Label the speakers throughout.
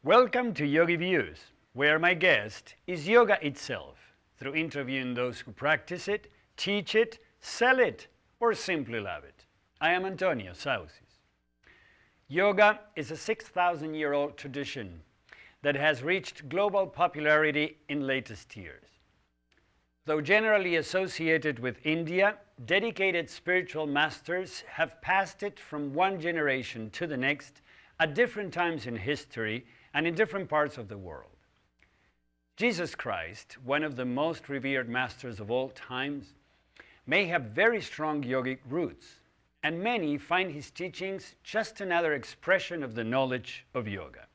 Speaker 1: Welcome to YogiViews, where my guest is yoga itself, through interviewing those who practice it, teach it, sell it, or simply love it. I am Antonio Sausys. Yoga is a 6,000-year-old tradition that has reached global popularity in latest years. Though generally associated with India, dedicated spiritual masters have passed it from one generation to the next at different times in history and in different parts of the world. Jesus Christ, one of the most revered masters of all times, may have very strong yogic roots, and many find his teachings just another expression of the knowledge of yoga.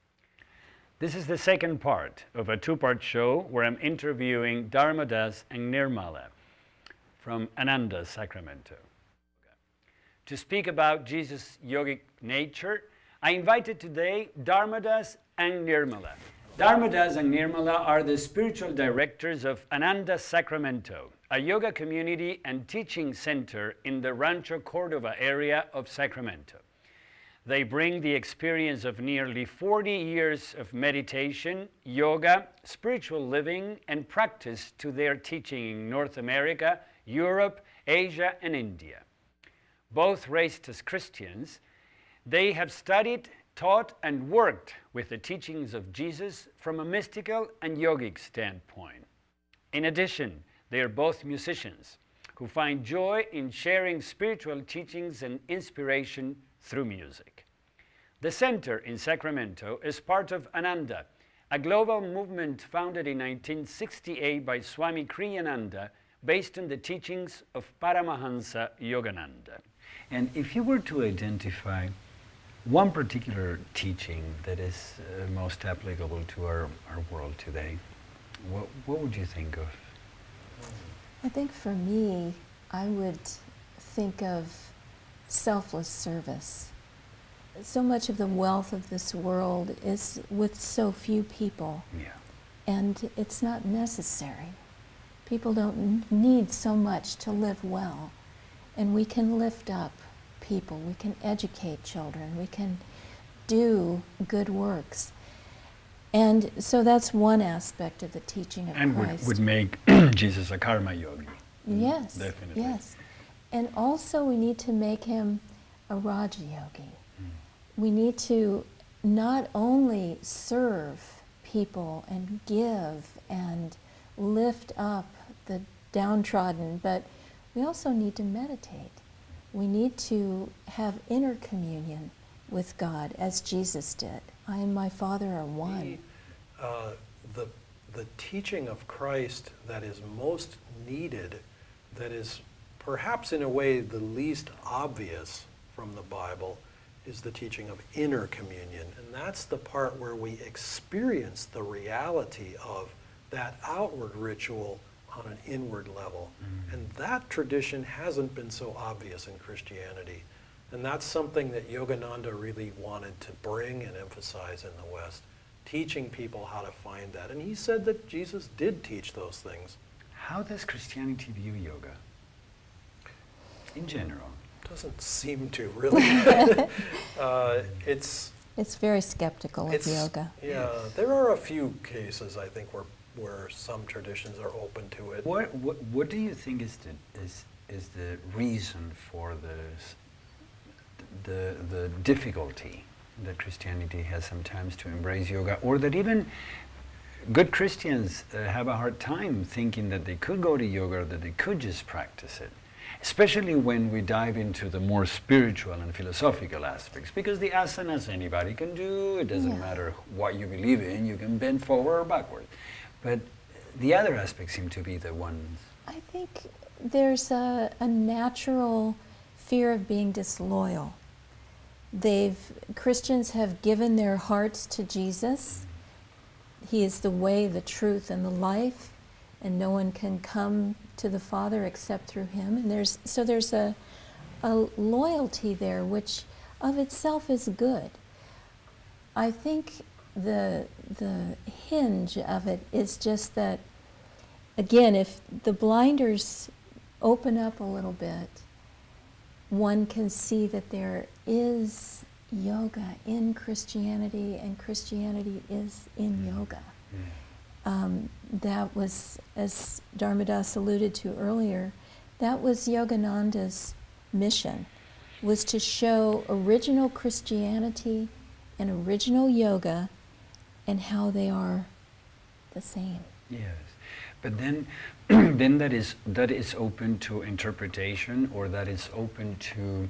Speaker 1: This is the second part of a two-part show where I'm interviewing Dharmadas and Nirmala from Ananda Sacramento. To speak about Jesus' yogic nature, I invited today Dharmadas and Nirmala. Dharmadas and Nirmala are the spiritual directors of Ananda Sacramento, a yoga community and teaching center in the Rancho Cordova area of Sacramento. They bring the experience of nearly 40 years of meditation, yoga, spiritual living, and practice to their teaching in North America, Europe, Asia, and India. Both raised as Christians, they have studied, taught, and worked with the teachings of Jesus from a mystical and yogic standpoint. In addition, they are both musicians who find joy in sharing spiritual teachings and inspiration through music. The center in Sacramento is part of Ananda, a global movement founded in 1968 by Swami Kriyananda based on the teachings of Paramhansa Yogananda. And if you were to identify one particular teaching that is most applicable to our world today, what would you think of?
Speaker 2: I think for me, I would think of selfless service. So much of the wealth of this world is with so few people, and it's not necessary. People don't need so much to live well, and we can lift up people, we can educate children, we can do good works. And so that's one aspect of the teaching of Christ.
Speaker 1: And would make Jesus a karma yogi.
Speaker 2: Yes,
Speaker 1: definitely.
Speaker 2: Yes. And also we need to make him a Raja yogi. We need to not only serve people and give and lift up the downtrodden, but we also need to meditate. We need to have inner communion with God, as Jesus did. I and my Father are one.
Speaker 3: The teaching of Christ that is most needed, that is perhaps in a way the least obvious from the Bible, is the teaching of inner communion. And that's the part where we experience the reality of that outward ritual on an inward level. And that tradition hasn't been so obvious in Christianity. And that's something that Yogananda really wanted to bring and emphasize in the West, teaching people how to find that. And he said that Jesus did teach those things.
Speaker 1: How does Christianity view yoga in general?
Speaker 3: Doesn't seem to, really. It's
Speaker 2: very skeptical of yoga.
Speaker 3: Yeah, there are a few cases, I think, where some traditions are open to it.
Speaker 1: What do you think is the reason for the difficulty that Christianity has sometimes to embrace yoga, or that even good Christians have a hard time thinking that they could go to yoga or that they could just practice it? Especially when we dive into the more spiritual and philosophical aspects, because the asanas anybody can do. It doesn't matter what you believe in, you can bend forward or backward. But the other aspects seem to be the ones.
Speaker 2: I think there's a natural fear of being disloyal. Christians have given their hearts to Jesus. He is the way, the truth, and the life, and no one can come to the Father except through him. And there's a loyalty there, which of itself is good. I think the hinge of it is just that, again, if the blinders open up a little bit, one can see that there is yoga in Christianity, and Christianity is in yoga. That was, as Dharmadas alluded to earlier, that was Yogananda's mission, was to show original Christianity and original yoga and how they are the same.
Speaker 1: Yes, but then, then that is open to interpretation, or that is open to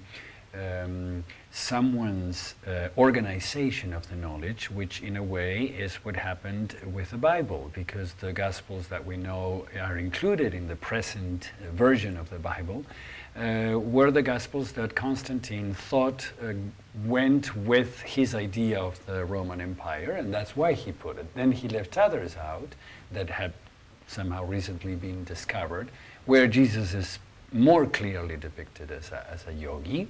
Speaker 1: someone's organization of the knowledge, which in a way is what happened with the Bible, because the Gospels that we know are included in the present version of the Bible were the Gospels that Constantine thought went with his idea of the Roman Empire, and that's why he put it. Then he left others out that had somehow recently been discovered, where Jesus is more clearly depicted as a yogi.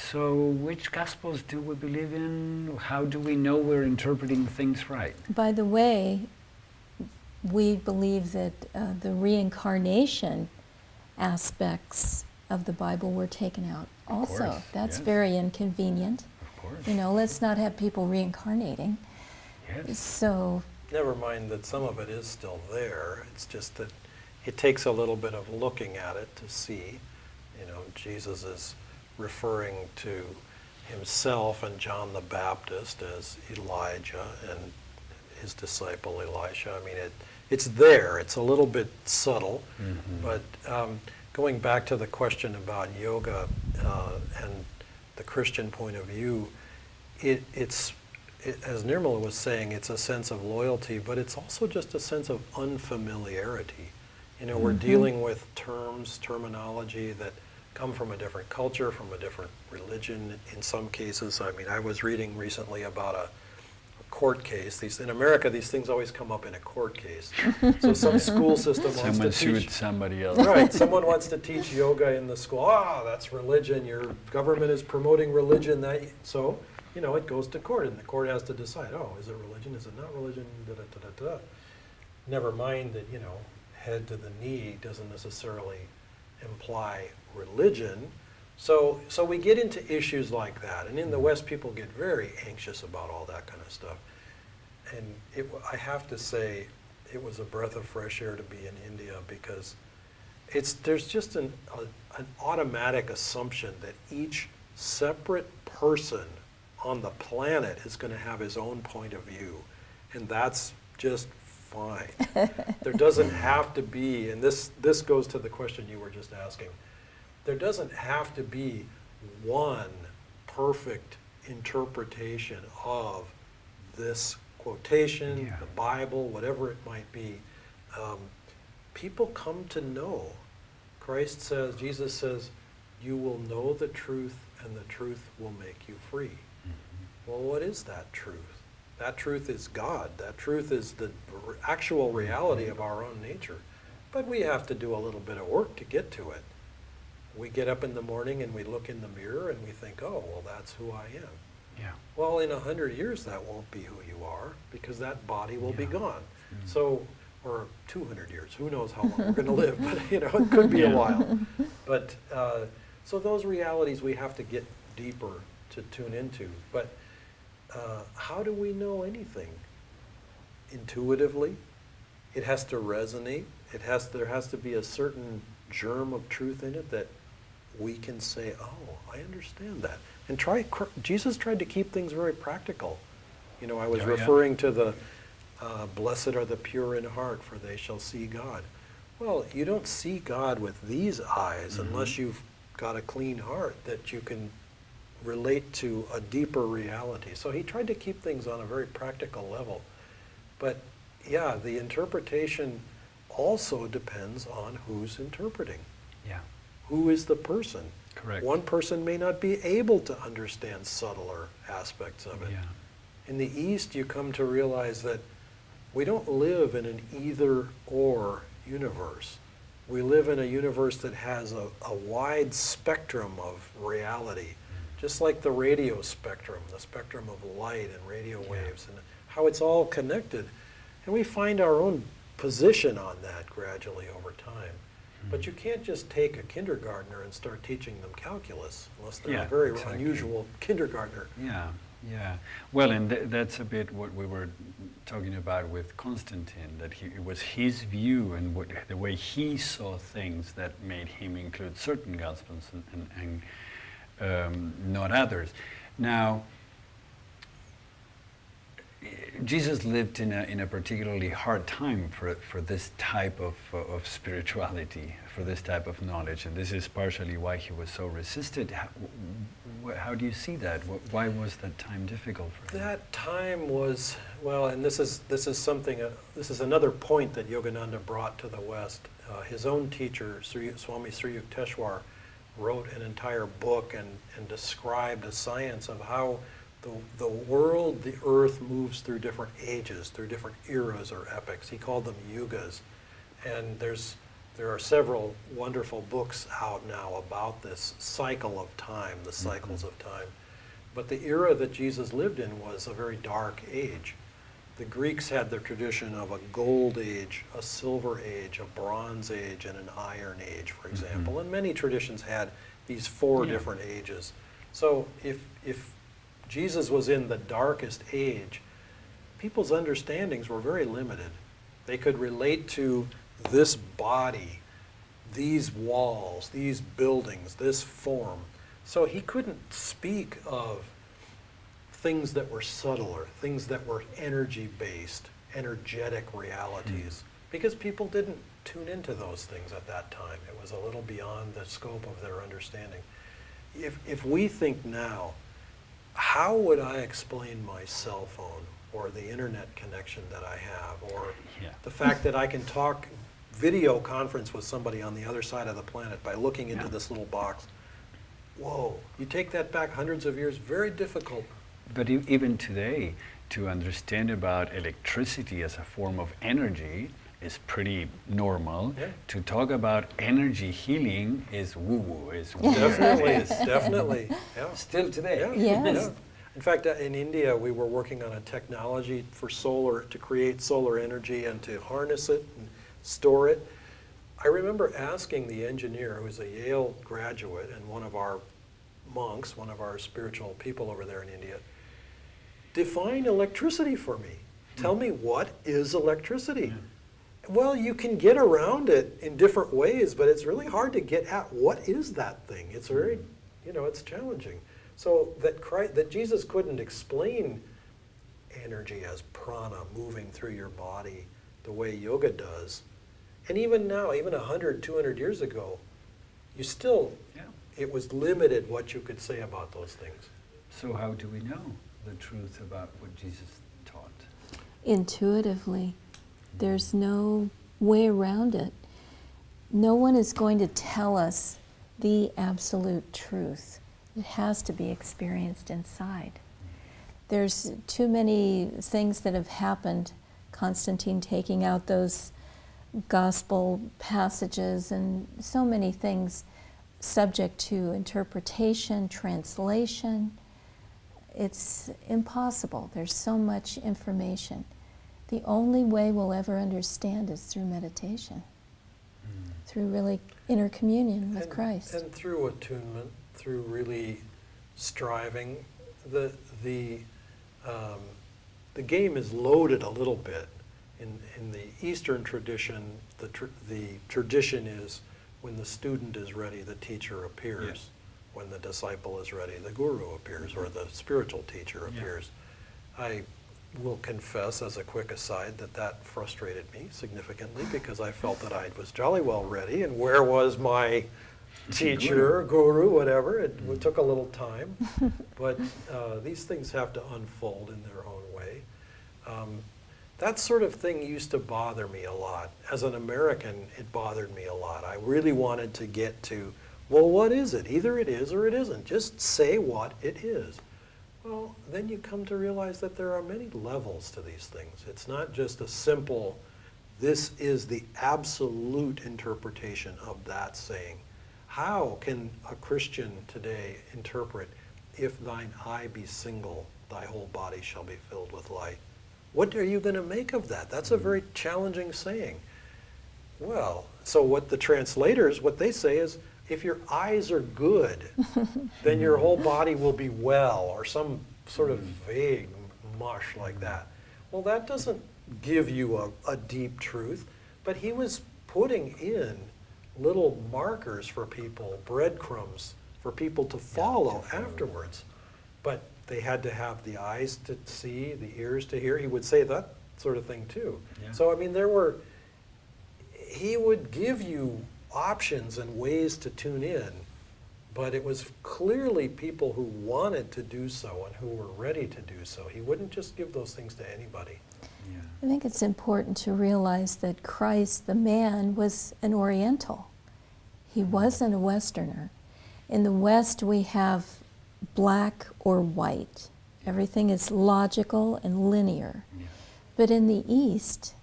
Speaker 1: So which Gospels do we believe in? How do we know we're interpreting things right?
Speaker 2: By the way, we believe that the reincarnation aspects of the Bible were taken out also.
Speaker 1: Of course,
Speaker 2: That's
Speaker 1: yes.
Speaker 2: very inconvenient.
Speaker 1: Of course.
Speaker 2: You know, let's not have people reincarnating.
Speaker 1: Yes.
Speaker 2: So,
Speaker 3: Never mind that some of it is still there. It's just that it takes a little bit of looking at it to see. You know, Jesus is referring to himself and John the Baptist as Elijah and his disciple Elisha. I mean, it's there. It's a little bit subtle. But going back to the question about yoga and the Christian point of view, it's as Nirmala was saying, it's a sense of loyalty, but it's also just a sense of unfamiliarity. You know, we're dealing with terminology that come from a different culture, from a different religion in some cases. I mean, I was reading recently about a court case. In America, these things always come up in a court case. So some school system wants
Speaker 1: Someone
Speaker 3: to
Speaker 1: sued
Speaker 3: teach...
Speaker 1: somebody else.
Speaker 3: Right, someone wants to teach yoga in the school. That's religion. Your government is promoting religion. So, you know, it goes to court, and the court has to decide, is it religion, is it not religion, da-da-da-da-da. Never mind that, you know, head to the knee doesn't necessarily imply religion. So we get into issues like that, and in the West, people get very anxious about all that kind of stuff. And I have to say, it was a breath of fresh air to be in India, because there's just an automatic assumption that each separate person on the planet is going to have his own point of view, and that's just fine. There doesn't have to be, and this goes to the question you were just asking, there doesn't have to be one perfect interpretation of this quotation, the Bible, whatever it might be. People come to know. Christ says, Jesus says, you will know the truth, and the truth will make you free. Well, what is that truth? That truth is God. That truth is the actual reality of our own nature. But we have to do a little bit of work to get to it. We get up in the morning and we look in the mirror and we think, that's who I am.
Speaker 1: Yeah.
Speaker 3: Well, in 100 years, that won't be who you are, because that body will be gone. So, or 200 years, who knows how long we're going to live, but you know, it could be a while. But so those realities we have to get deeper to tune into. But how do we know anything? Intuitively. It has to resonate. There has to be a certain germ of truth in it that we can say, I understand that. And Jesus tried to keep things very practical. You know, I was referring to the blessed are the pure in heart, for they shall see God. Well, you don't see God with these eyes unless you've got a clean heart that you can relate to a deeper reality. So he tried to keep things on a very practical level. But yeah, the interpretation also depends on who's interpreting.
Speaker 1: Yeah.
Speaker 3: Who is the person?
Speaker 1: Correct.
Speaker 3: One person may not be able to understand subtler aspects of it.
Speaker 1: Yeah.
Speaker 3: In the East, you come to realize that we don't live in an either-or universe. We live in a universe that has a wide spectrum of reality, just like the radio spectrum, the spectrum of light and radio waves, and how it's all connected. And we find our own position on that gradually over time. But you can't just take a kindergartner and start teaching them calculus, unless they're
Speaker 1: Yeah,
Speaker 3: a very
Speaker 1: exactly.
Speaker 3: unusual kindergartner.
Speaker 1: Yeah, yeah. Well, and that's a bit what we were talking about with Constantine, that it was his view and the way he saw things that made him include certain gospels and not others. Now, Jesus lived in a particularly hard time for this type of spirituality, for this type of knowledge, and this is partially why he was so resisted. How do you see that? Why was that time difficult for him?
Speaker 3: That time was, well, and this is something. This is another point that Yogananda brought to the West. His own teacher, Swami Sri Yukteswar, wrote an entire book and described the science of how the world, the earth, moves through different ages, through different eras or epochs. He called them yugas. And there are several wonderful books out now about this cycle of time, the cycles of time. But the era that Jesus lived in was a very dark age. The Greeks had their tradition of a gold age, a silver age, a bronze age, and an iron age, for example. And many traditions had these four different ages. So if Jesus was in the darkest age, people's understandings were very limited. They could relate to this body, these walls, these buildings, this form. So he couldn't speak of things that were subtler, things that were energy-based, energetic realities, because people didn't tune into those things at that time. It was a little beyond the scope of their understanding. If we think now, how would I explain my cell phone or the internet connection that I have, or the fact that I can talk video conference with somebody on the other side of the planet by looking into this little box? Whoa, you take that back hundreds of years, very difficult.
Speaker 1: But even today, to understand about electricity as a form of energy is pretty normal.
Speaker 3: Yeah.
Speaker 1: To talk about energy healing is woo-woo, is weird.
Speaker 3: Definitely. Yeah.
Speaker 1: Still today.
Speaker 3: Yeah.
Speaker 2: Yes.
Speaker 3: Yeah. In fact, in India, we were working on a technology for solar, to create solar energy and to harness it and store it. I remember asking the engineer, who was a Yale graduate and one of our monks, one of our spiritual people over there in India, define electricity for me. Tell me, what is electricity? Well, you can get around it in different ways, but it's really hard to get at what is that thing. It's very, it's challenging. So that Jesus couldn't explain energy as prana moving through your body the way yoga does. And even now, even 100, 200 years ago, you still, it was limited what you could say about those things.
Speaker 1: So how do we know the truth about what Jesus taught?
Speaker 2: Intuitively. There's no way around it. No one is going to tell us the absolute truth. It has to be experienced inside. There's too many things that have happened. Constantine taking out those gospel passages and so many things subject to interpretation, translation. It's impossible. There's so much information. The only way we'll ever understand is through meditation, through really inner communion with Christ.
Speaker 3: And through attunement, through really striving. The game is loaded a little bit. In the Eastern tradition, the tradition is when the student is ready, the teacher appears.
Speaker 1: Yes.
Speaker 3: When the disciple is ready, the guru appears, or the spiritual teacher appears. I will confess, as a quick aside, that frustrated me significantly, because I felt that I was jolly well ready, and where was my teacher, guru, whatever? It took a little time, but these things have to unfold in their own way. That sort of thing used to bother me a lot. As an American, it bothered me a lot. I really wanted to get to, well, what is it? Either it is or it isn't. Just say what it is. Well, then you come to realize that there are many levels to these things. It's not just a simple, this is the absolute interpretation of that saying. How can a Christian today interpret, if thine eye be single, thy whole body shall be filled with light? What are you going to make of that? That's a very challenging saying. Well, so what the translators, what they say is, if your eyes are good, then your whole body will be well, or some sort of vague mush like that. Well, that doesn't give you a deep truth, but he was putting in little markers for people, breadcrumbs for people to follow afterwards. But they had to have the eyes to see, the ears to hear. He would say that sort of thing too.
Speaker 1: Yeah.
Speaker 3: So I mean, he would give you options and ways to tune in, but it was clearly people who wanted to do so and who were ready to do so. He wouldn't just give those things to anybody.
Speaker 1: Yeah.
Speaker 2: I think it's important to realize that Christ, the man, was an Oriental. He wasn't a Westerner. In the West, we have black or white. Everything is logical and linear.
Speaker 1: Yeah.
Speaker 2: But in the East,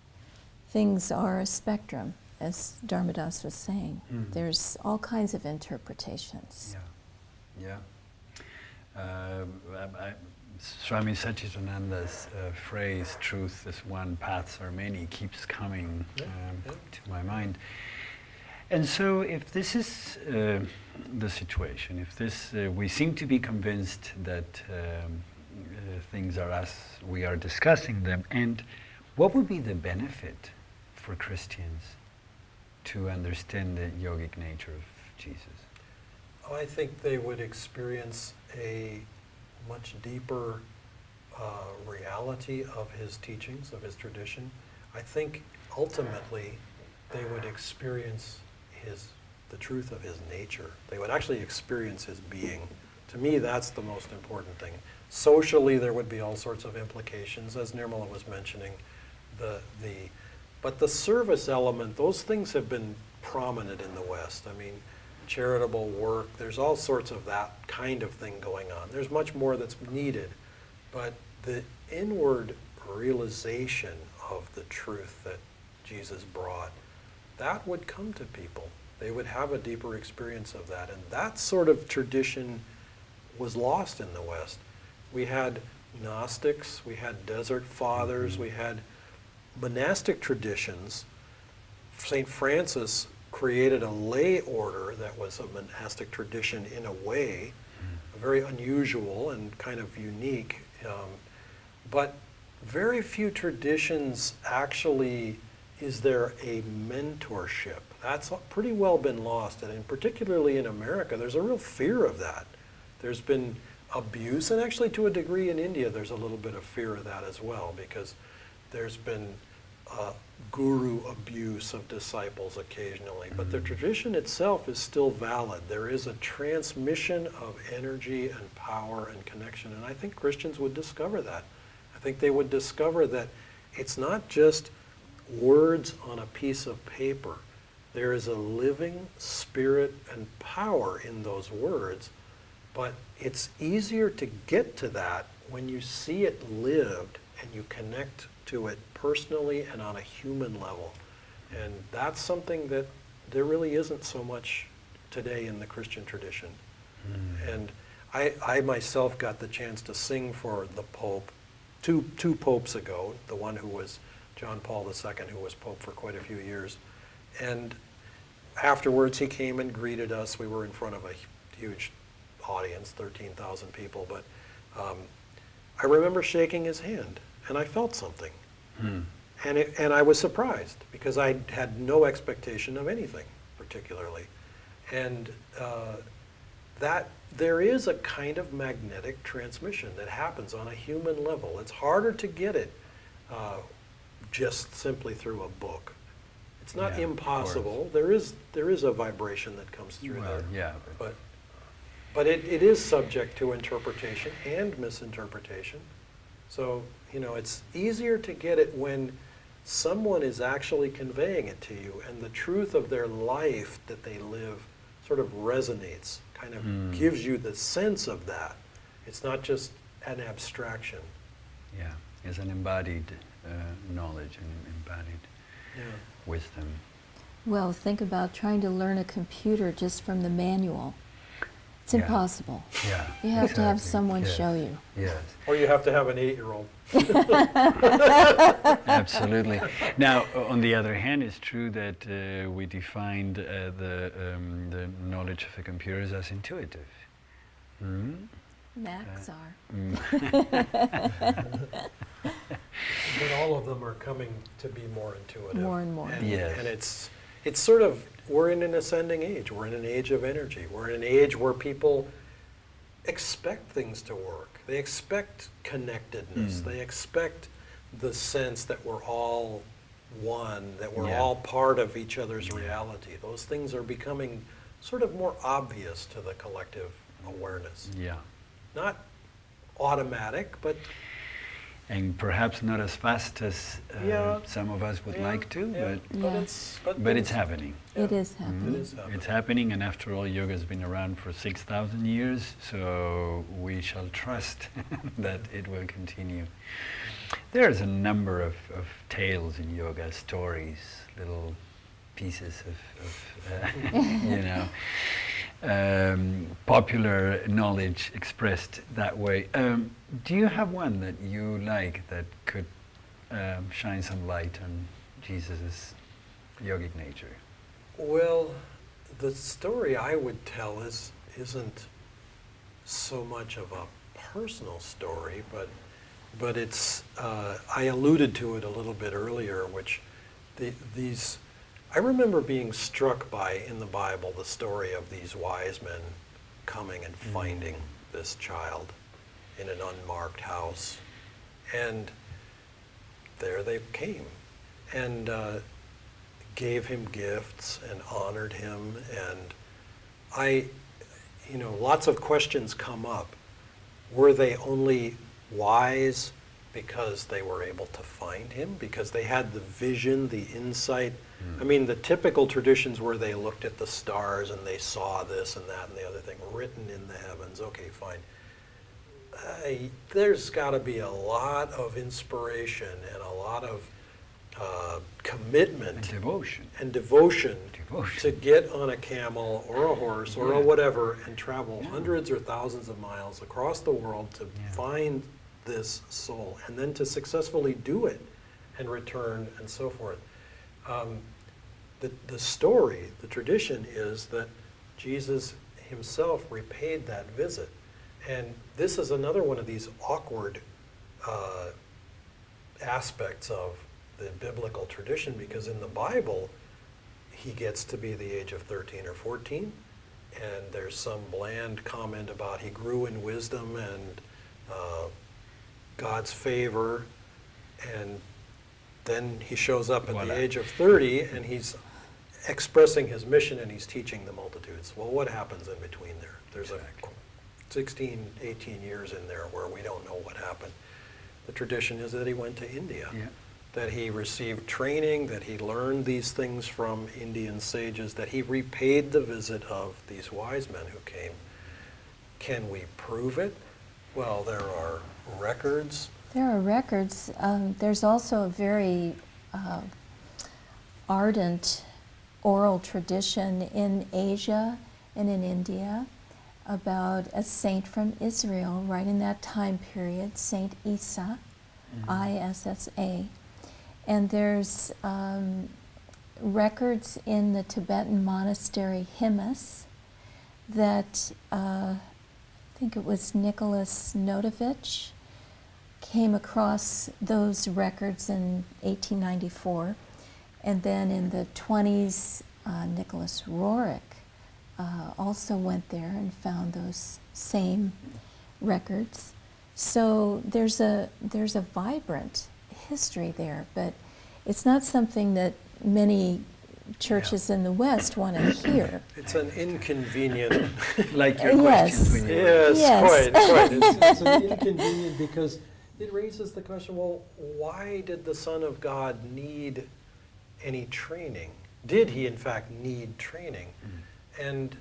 Speaker 2: things are a spectrum, as Dharmadas was saying. There's all kinds of interpretations.
Speaker 1: Yeah. Swami Satchidananda's phrase, truth is one, paths are many, keeps coming to my mind. And so if this is the situation, if this, we seem to be convinced that things are as we are discussing them, and what would be the benefit for Christians to understand the yogic nature of Jesus?
Speaker 3: I think they would experience a much deeper reality of his teachings, of his tradition. I think ultimately they would experience the truth of his nature. They would actually experience his being. To me, that's the most important thing. Socially, there would be all sorts of implications, as Nirmala was mentioning. But the service element, those things have been prominent in the West. I mean, charitable work, there's all sorts of that kind of thing going on. There's much more that's needed, but the inward realization of the truth that Jesus brought, that would come to people. They would have a deeper experience of that, and that sort of tradition was lost in the West. We had Gnostics, we had Desert Fathers, we had monastic traditions. St. Francis created a lay order that was a monastic tradition in a way, very unusual and kind of unique. But very few traditions actually is there a mentorship. That's pretty well been lost, and particularly in America, there's a real fear of that. There's been abuse, and actually to a degree in India, there's a little bit of fear of that as well, because there's been guru abuse of disciples occasionally, but the tradition itself is still valid. There is a transmission of energy and power and connection, and I think Christians would discover that. I think they would discover that it's not just words on a piece of paper. There is a living spirit and power in those words, but it's easier to get to that when you see it lived and you connect to it personally and on a human level. And that's something that there really isn't so much today in the Christian tradition. And I myself got the chance to sing for the Pope two popes ago, the one who was John Paul II, who was Pope for quite a few years. And afterwards he came and greeted us. We were in front of a huge audience, 13,000 people, but I remember shaking his hand and I felt something. And I was surprised because I had no expectation of anything particularly. And that there is a kind of magnetic transmission that happens on a human level. It's harder to get it just simply through a book. It's not impossible. There is a vibration that comes through there.
Speaker 1: Yeah.
Speaker 3: But it is subject to interpretation and misinterpretation. So, it's easier to get it when someone is actually conveying it to you and the truth of their life that they live sort of resonates, kind of gives you the sense of that. It's not just an abstraction.
Speaker 1: Yeah, it's an embodied knowledge and embodied wisdom.
Speaker 2: Well, think about trying to learn a computer just from the manual. It's impossible.
Speaker 1: Yeah.
Speaker 2: You have to have
Speaker 1: exactly.
Speaker 2: someone
Speaker 1: Yes.
Speaker 2: show you.
Speaker 1: Yes.
Speaker 3: Or you have to have an 8-year-old.
Speaker 1: Absolutely. Now, on the other hand, it's true that we defined the knowledge of the computers as intuitive. Mm?
Speaker 2: Macs are.
Speaker 3: But all of them are coming to be more intuitive.
Speaker 2: More and more.
Speaker 1: Yes.
Speaker 3: And it's sort of, we're in an ascending age. We're in an age of energy. We're in an age where people expect things to work. They expect connectedness. They expect the sense that we're all one, that we're all part of each other's reality. Those things are becoming sort of more obvious to the collective awareness.
Speaker 1: Yeah.
Speaker 3: Not automatic, but
Speaker 1: And perhaps not as fast as some of us would like to, but it's happening.
Speaker 2: It is happening.
Speaker 3: It is happening.
Speaker 1: It's happening, and after all, yoga has been around for 6,000 years, so we shall trust that it will continue. There's a number of tales in yoga, stories, little pieces of you know, popular knowledge expressed that way. Do you have one that you like that could shine some light on Jesus' yogic nature?
Speaker 3: Well, the story I would tell isn't so much of a personal story, but it's I alluded to it a little bit earlier, which these I remember being struck by in the Bible the story of these wise men coming and finding this child in an unmarked house, and there they came and gave him gifts and honored him. And lots of questions come up. Were they only wise because they were able to find him, because they had the vision, the insight? I mean, the typical traditions where they looked at the stars and they saw this and that and the other thing written in the heavens. Okay, fine. There's got to be a lot of inspiration and a lot of commitment
Speaker 1: And devotion.
Speaker 3: devotion to get on a camel or a horse or a whatever and travel hundreds or thousands of miles across the world to find this soul, and then to successfully do it and return and so forth. The story, the tradition is that Jesus himself repaid that visit. And this is another one of these awkward aspects of the biblical tradition, because in the Bible, he gets to be the age of 13 or 14, and there's some bland comment about he grew in wisdom and God's favor, and then he shows up at the age of 30 and he's expressing his mission and he's teaching the multitudes. Well, what happens in between there? There's a 16, 18 years in there where we don't know what happened. The tradition is that he went to India, that he received training, that he learned these things from Indian sages, that he repaid the visit of these wise men who came. Can we prove it? Well, there are records.
Speaker 2: There are records. There's also a very ardent oral tradition in Asia and in India about a saint from Israel right in that time period, Saint Issa, I-S-S-A. And there's records in the Tibetan monastery Himas that I think it was Nicholas Notovich came across those records in 1894. And then in the 20s, Nicholas Roerich also went there and found those same records. So there's a vibrant history there, but it's not something that many churches in the West want to hear.
Speaker 3: It's an inconvenient...
Speaker 1: Like your questions when you were...
Speaker 3: Yes, quite. It's an inconvenient because it raises the question, well, why did the Son of God need any training? Did he, in fact, need training? And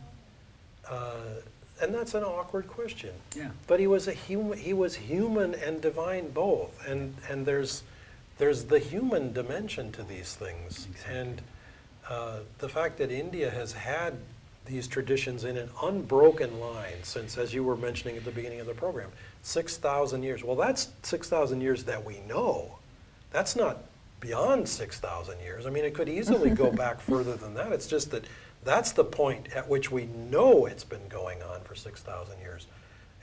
Speaker 3: that's an awkward question.
Speaker 1: Yeah.
Speaker 3: But he was human and divine both. And there's the human dimension to these things.
Speaker 1: Exactly.
Speaker 3: And the fact that India has had these traditions in an unbroken line since, as you were mentioning at the beginning of the program, 6,000 years. Well, that's 6,000 years that we know. That's not beyond 6,000 years. I mean, it could easily go back further than that. It's just that that's the point at which we know it's been going on for 6,000 years.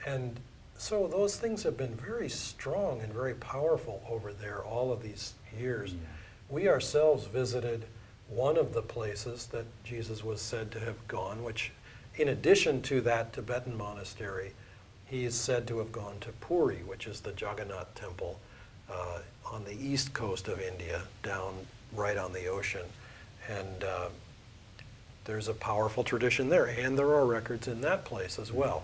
Speaker 3: And so those things have been very strong and very powerful over there all of these years.
Speaker 1: Yeah.
Speaker 3: We ourselves visited one of the places that Jesus was said to have gone, which in addition to that Tibetan monastery, he is said to have gone to Puri, which is the Jagannath temple on the east coast of India, down right on the ocean. And there's a powerful tradition there, and there are records in that place as well.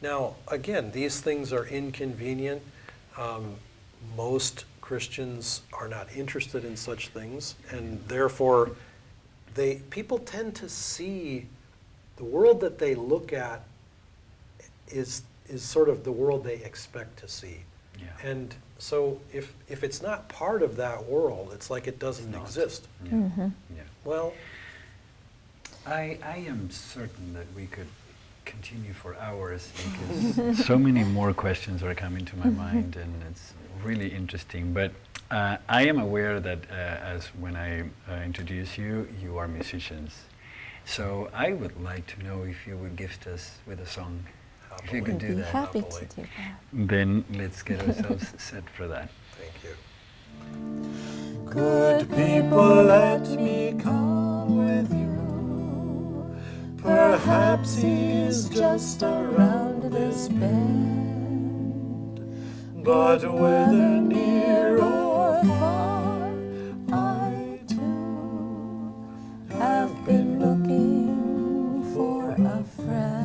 Speaker 3: Now, again, these things are inconvenient. Most Christians are not interested in such things, and therefore people tend to see the world that they look at is sort of the world they expect to see.
Speaker 1: Yeah.
Speaker 3: And so if it's not part of that world, it's like it doesn't exist.
Speaker 1: Yeah.
Speaker 2: Mm-hmm.
Speaker 1: Yeah.
Speaker 3: Well,
Speaker 1: I am certain that we could continue for hours because so many more questions are coming to my mind, and it's really interesting. But I am aware that as when I introduce you, you are musicians. So I would like to know if you would gift us with a song. If you could
Speaker 2: I'd
Speaker 1: do
Speaker 2: be
Speaker 1: that.
Speaker 2: happy
Speaker 3: Happily.
Speaker 2: to do that.
Speaker 1: Then let's get ourselves set for that.
Speaker 3: thank you.
Speaker 4: Good people, let me come with you. Perhaps he's just around this bend. But whether near or far, I too have been looking for a friend.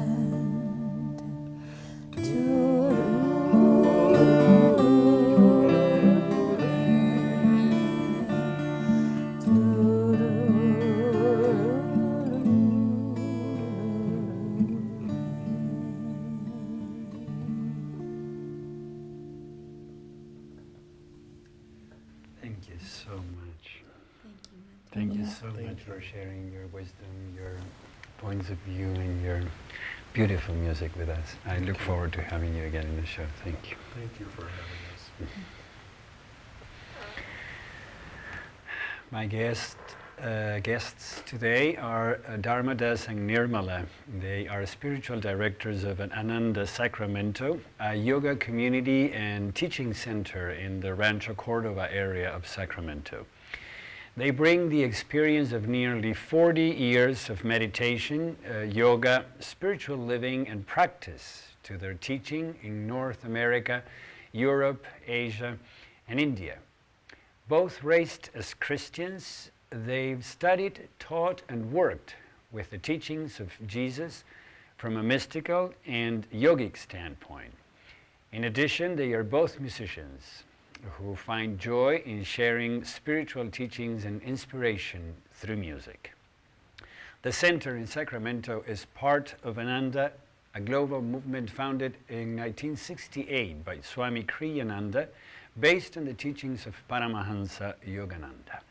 Speaker 1: Thank you so much. Thank you so much for sharing your wisdom, your points of view, and your beautiful music with us. I look forward to having you again in the show. Thank you.
Speaker 3: Thank you for having us.
Speaker 1: My guests today are Dharmadas and Nirmala. They are spiritual directors of an Ananda Sacramento, a yoga community and teaching center in the Rancho Cordova area of Sacramento. They bring the experience of nearly 40 years of meditation, yoga, spiritual living, and practice to their teaching in North America, Europe, Asia, and India. Both raised as Christians, they've studied, taught, and worked with the teachings of Jesus from a mystical and yogic standpoint. In addition, they are both musicians who find joy in sharing spiritual teachings and inspiration through music. The center in Sacramento is part of Ananda, a global movement founded in 1968 by Swami Kriyananda, based on the teachings of Paramhansa Yogananda.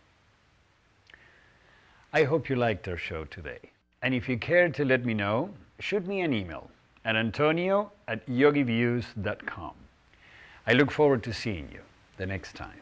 Speaker 1: I hope you liked our show today. And if you care to let me know, shoot me an email at antonio@yogiviews.com. I look forward to seeing you the next time.